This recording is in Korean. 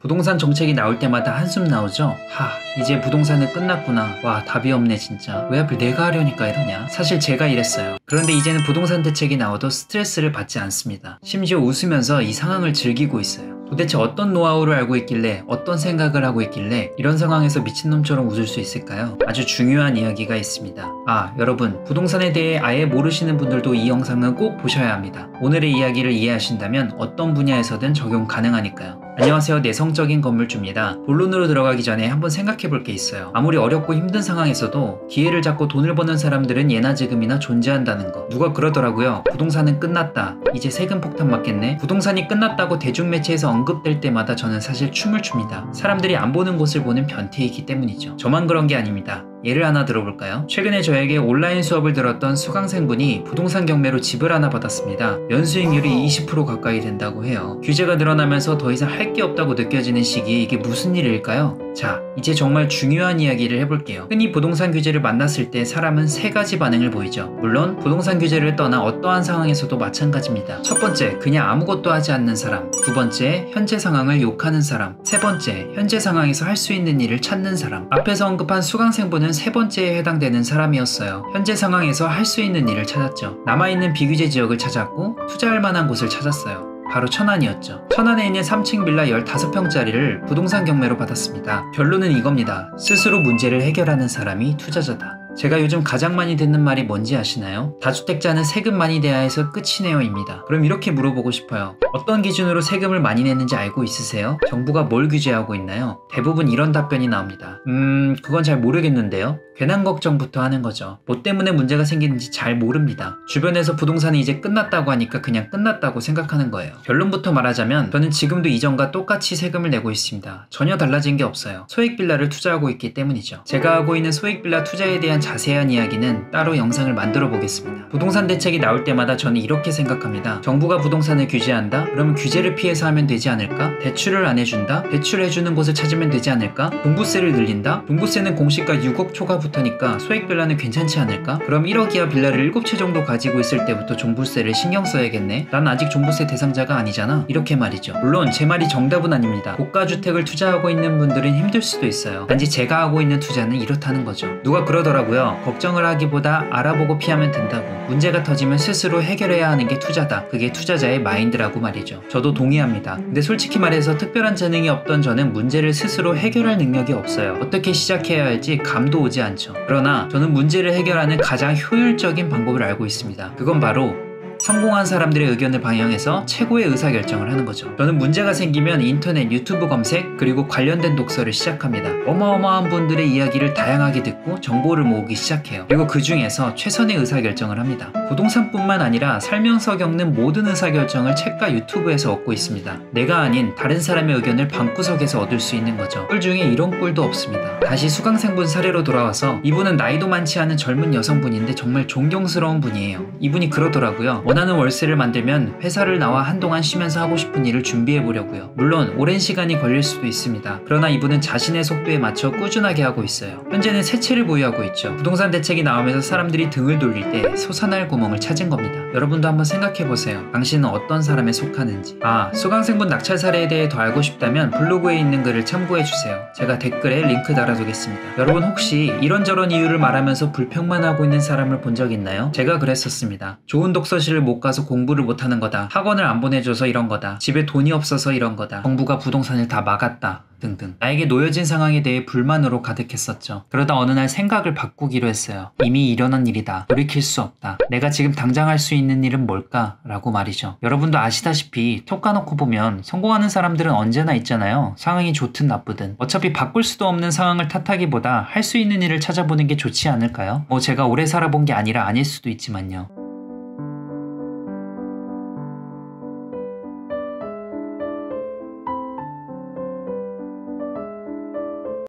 부동산 정책이 나올 때마다 한숨 나오죠? 이제 부동산은 끝났구나. 와, 답이 없네 진짜. 왜 하필 내가 하려니까 이러냐. 사실 제가 이랬어요. 그런데 이제는 부동산 대책이 나와도 스트레스를 받지 않습니다. 심지어 웃으면서 이 상황을 즐기고 있어요. 도대체 어떤 노하우를 알고 있길래, 어떤 생각을 하고 있길래 이런 상황에서 미친놈처럼 웃을 수 있을까요? 아주 중요한 이야기가 있습니다. 여러분, 부동산에 대해 아예 모르시는 분들도 이 영상은 꼭 보셔야 합니다. 오늘의 이야기를 이해하신다면 어떤 분야에서든 적용 가능하니까요. 안녕하세요, 내성적인 건물주입니다. 본론으로 들어가기 전에 한번 생각해 볼 게 있어요. 아무리 어렵고 힘든 상황에서도 기회를 잡고 돈을 버는 사람들은 예나 지금이나 존재한다는 거. 누가 그러더라고요. 부동산은 끝났다. 이제 세금 폭탄 맞겠네. 부동산이 끝났다고 대중매체에서 언급될 때마다 저는 사실 춤을 춥니다. 사람들이 안 보는 곳을 보는 변태이기 때문이죠. 저만 그런 게 아닙니다. 예를 하나 들어볼까요? 최근에 저에게 온라인 수업을 들었던 수강생분이 부동산 경매로 집을 하나 받았습니다. 연수익률이 20% 가까이 된다고 해요. 규제가 늘어나면서 더 이상 할 게 없다고 느껴지는 시기에 이게 무슨 일일까요? 자, 이제 정말 중요한 이야기를 해볼게요. 흔히 부동산 규제를 만났을 때 사람은 세 가지 반응을 보이죠. 물론 부동산 규제를 떠나 어떠한 상황에서도 마찬가지입니다. 첫 번째, 그냥 아무것도 하지 않는 사람. 두 번째, 현재 상황을 욕하는 사람. 세 번째, 현재 상황에서 할 수 있는 일을 찾는 사람. 앞에서 언급한 수강생분은 세 번째에 해당되는 사람이었어요. 현재 상황에서 할 수 있는 일을 찾았죠. 남아있는 비규제 지역을 찾았고 투자할 만한 곳을 찾았어요. 바로 천안이었죠. 천안에 있는 3층 빌라 15평짜리를 부동산 경매로 받았습니다. 결론은 이겁니다. 스스로 문제를 해결하는 사람이 투자자다. 제가 요즘 가장 많이 듣는 말이 뭔지 아시나요? 다주택자는 세금 많이 내야 해서 끝이네요 입니다. 그럼 이렇게 물어보고 싶어요. 어떤 기준으로 세금을 많이 내는지 알고 있으세요? 정부가 뭘 규제하고 있나요? 대부분 이런 답변이 나옵니다. 그건 잘 모르겠는데요. 괜한 걱정부터 하는 거죠. 뭐 때문에 문제가 생기는지 잘 모릅니다. 주변에서 부동산이 이제 끝났다고 하니까 그냥 끝났다고 생각하는 거예요. 결론부터 말하자면 저는 지금도 이전과 똑같이 세금을 내고 있습니다. 전혀 달라진 게 없어요. 소액빌라를 투자하고 있기 때문이죠. 제가 하고 있는 소액빌라 투자에 대한 자세한 이야기는 따로 영상을 만들어 보겠습니다. 부동산 대책이 나올 때마다 저는 이렇게 생각합니다. 정부가 부동산을 규제한다? 그러면 규제를 피해서 하면 되지 않을까? 대출을 안 해준다? 대출해주는 곳을 찾으면 되지 않을까? 종부세를 늘린다? 종부세는 공시가 6억 초과부터니까 소액빌라는 괜찮지 않을까? 그럼 1억 이하 빌라를 7채 정도 가지고 있을 때부터 종부세를 신경 써야겠네? 난 아직 종부세 대상자가 아니잖아? 이렇게 말이죠. 물론 제 말이 정답은 아닙니다. 고가주택을 투자하고 있는 분들은 힘들 수도 있어요. 단지 제가 하고 있는 투자는 이렇다는 거죠. 누가 그러더라고요. 걱정을 하기보다 알아보고 피하면 된다고. 문제가 터지면 스스로 해결해야 하는 게 투자다. 그게 투자자의 마인드라고 말이죠. 저도 동의합니다. 근데 솔직히 말해서 특별한 재능이 없던 저는 문제를 스스로 해결할 능력이 없어요. 어떻게 시작해야 할지 감도 오지 않죠. 그러나 저는 문제를 해결하는 가장 효율적인 방법을 알고 있습니다. 그건 바로 성공한 사람들의 의견을 반영해서 최고의 의사결정을 하는 거죠. 저는 문제가 생기면 인터넷, 유튜브 검색, 그리고 관련된 독서를 시작합니다. 어마어마한 분들의 이야기를 다양하게 듣고 정보를 모으기 시작해요. 그리고 그 중에서 최선의 의사결정을 합니다. 부동산뿐만 아니라 살면서 겪는 모든 의사결정을 책과 유튜브에서 얻고 있습니다. 내가 아닌 다른 사람의 의견을 방구석에서 얻을 수 있는 거죠. 꿀 중에 이런 꿀도 없습니다. 다시 수강생분 사례로 돌아와서 이분은 나이도 많지 않은 젊은 여성분인데 정말 존경스러운 분이에요. 이분이 그러더라고요. 원하는 월세를 만들면 회사를 나와 한동안 쉬면서 하고 싶은 일을 준비해 보려고요. 물론 오랜 시간이 걸릴 수도 있습니다. 그러나 이분은 자신의 속도에 맞춰 꾸준하게 하고 있어요. 현재는 세 채를 보유하고 있죠. 부동산 대책이 나오면서 사람들이 등을 돌릴 때 솟아날 구멍을 찾은 겁니다. 여러분도 한번 생각해 보세요. 당신은 어떤 사람에 속하는지. 수강생분 낙찰 사례에 대해 더 알고 싶다면 블로그에 있는 글을 참고해 주세요. 제가 댓글에 링크 달아두겠습니다. 여러분 혹시 이런저런 이유를 말하면서 불평만 하고 있는 사람을 본 적 있나요? 제가 그랬었습니다. 좋은 독서실을 못 가서 공부를 못하는 거다. 학원을 안 보내줘서 이런 거다. 집에 돈이 없어서 이런 거다. 정부가 부동산을 다 막았다. 등등. 나에게 놓여진 상황에 대해 불만으로 가득했었죠. 그러다 어느 날 생각을 바꾸기로 했어요. 이미 일어난 일이다. 돌이킬 수 없다. 내가 지금 당장 할 수 있는 일은 뭘까? 라고 말이죠. 여러분도 아시다시피 톡 까놓고 보면 성공하는 사람들은 언제나 있잖아요. 상황이 좋든 나쁘든. 어차피 바꿀 수도 없는 상황을 탓하기보다 할 수 있는 일을 찾아보는 게 좋지 않을까요? 제가 오래 살아본 게 아니라 아닐 수도 있지만요.